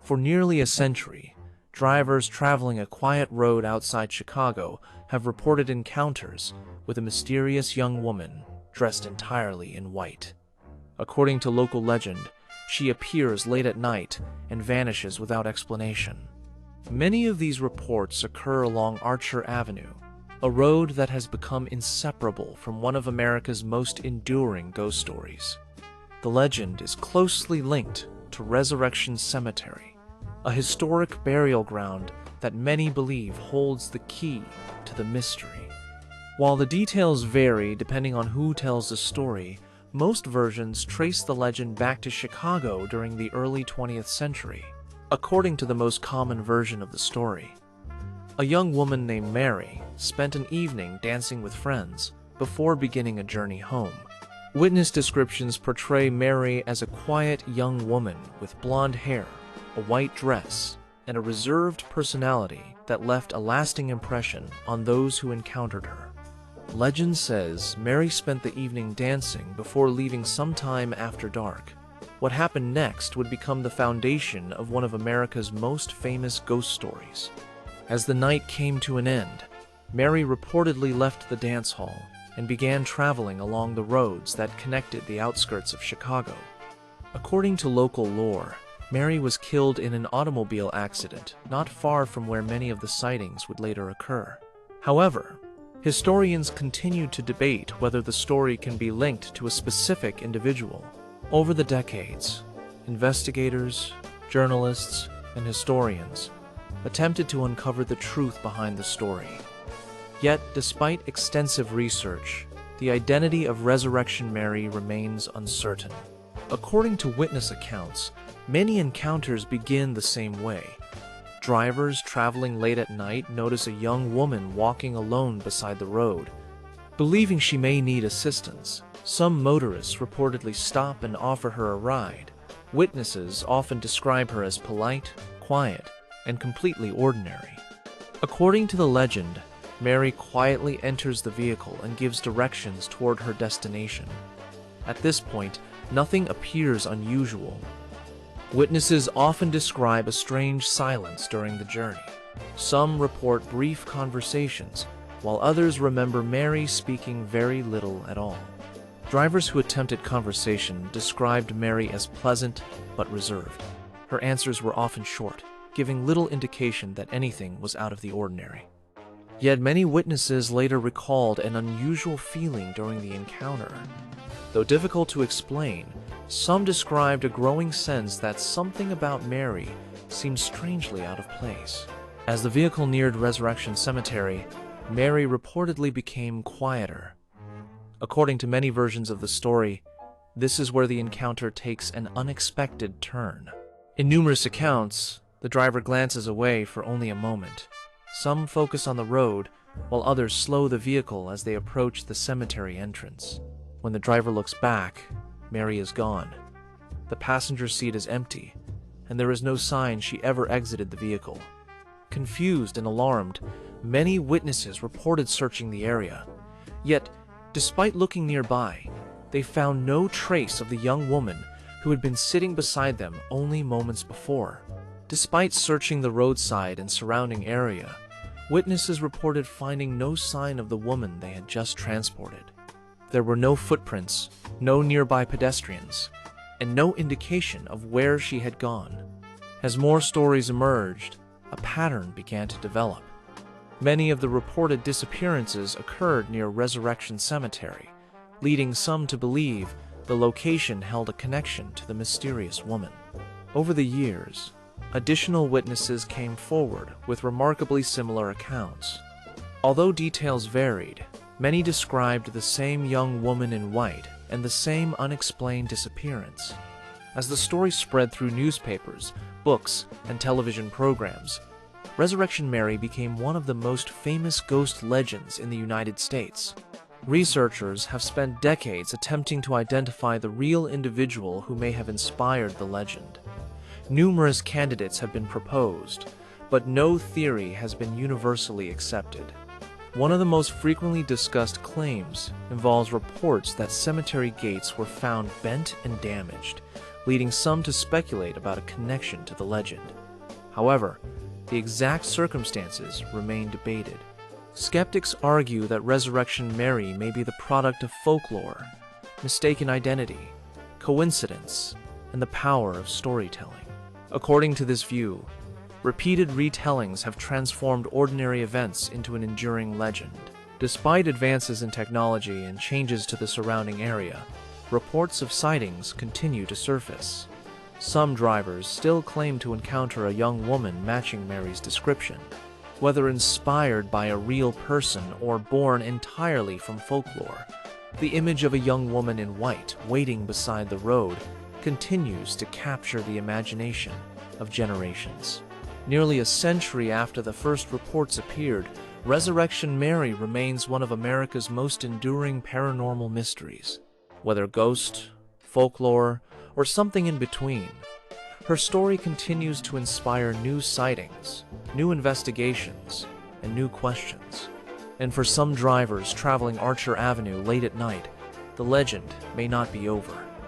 For nearly a century, drivers traveling a quiet road outside Chicago have reported encounters with a mysterious young woman dressed entirely in white. According to local legend, she appears late at night and vanishes without explanation. Many of these reports occur along Archer Avenue, a road that has become inseparable from one of America's most enduring ghost stories. The legend is closely linked to Resurrection Cemetery, a historic burial ground that many believe holds the key to the mystery. While the details vary depending on who tells the story, most versions trace the legend back to Chicago during the early 20th century. According to the most common version of the story, a young woman named Mary spent an evening dancing with friends before beginning a journey home. Witness descriptions portray Mary as a quiet young woman with blonde hair, a white dress, and a reserved personality that left a lasting impression on those who encountered her. Legend says Mary spent the evening dancing before leaving sometime after dark. What happened next would become the foundation of one of America's most famous ghost stories. As the night came to an end, Mary reportedly left the dance hall and began traveling along the roads that connected the outskirts of Chicago. According to local lore, Mary was killed in an automobile accident not far from where many of the sightings would later occur. However, historians continued to debate whether the story can be linked to a specific individual. Over the decades, investigators, journalists, and historians attempted to uncover the truth behind the story. Yet, despite extensive research, the identity of Resurrection Mary remains uncertain. According to witness accounts, many encounters begin the same way. Drivers traveling late at night notice a young woman walking alone beside the road. Believing she may need assistance, some motorists reportedly stop and offer her a ride. Witnesses often describe her as polite, quiet, and completely ordinary. According to the legend, Mary quietly enters the vehicle and gives directions toward her destination. At this point, nothing appears unusual. Witnesses often describe a strange silence during the journey. Some report brief conversations, while others remember Mary speaking very little at all. Drivers who attempted conversation described Mary as pleasant but reserved. Her answers were often short, giving little indication that anything was out of the ordinary. Yet many witnesses later recalled an unusual feeling during the encounter. Though difficult to explain, some described a growing sense that something about Mary seemed strangely out of place. As the vehicle neared Resurrection Cemetery, Mary reportedly became quieter. According to many versions of the story, this is where the encounter takes an unexpected turn. In numerous accounts, the driver glances away for only a moment. Some focus on the road, while others slow the vehicle as they approach the cemetery entrance. When the driver looks back, Mary is gone. The passenger seat is empty, and there is no sign she ever exited the vehicle. Confused and alarmed, many witnesses reported searching the area. Yet, despite looking nearby, they found no trace of the young woman who had been sitting beside them only moments before. Despite searching the roadside and surrounding area, witnesses reported finding no sign of the woman they had just transported. There were no footprints, no nearby pedestrians, and no indication of where she had gone. As more stories emerged, a pattern began to develop. Many of the reported disappearances occurred near Resurrection Cemetery, leading some to believe the location held a connection to the mysterious woman. Over the years, additional witnesses came forward with remarkably similar accounts. Although details varied, many described the same young woman in white and the same unexplained disappearance. As the story spread through newspapers, books, and television programs, Resurrection Mary became one of the most famous ghost legends in the United States. Researchers have spent decades attempting to identify the real individual who may have inspired the legend. Numerous candidates have been proposed, but no theory has been universally accepted. One of the most frequently discussed claims involves reports that cemetery gates were found bent and damaged, leading some to speculate about a connection to the legend. However, the exact circumstances remain debated. Skeptics argue that Resurrection Mary may be the product of folklore, mistaken identity, coincidence, and the power of storytelling. According to this view, repeated retellings have transformed ordinary events into an enduring legend. Despite advances in technology and changes to the surrounding area, reports of sightings continue to surface. Some drivers still claim to encounter a young woman matching Mary's description. Whether inspired by a real person or born entirely from folklore, the image of a young woman in white waiting beside the road continues to capture the imagination of generations. Nearly a century after the first reports appeared, Resurrection Mary remains one of America's most enduring paranormal mysteries. Whether ghost, folklore, or something in between, her story continues to inspire new sightings, new investigations, and new questions. And for some drivers traveling Archer Avenue late at night, the legend may not be over.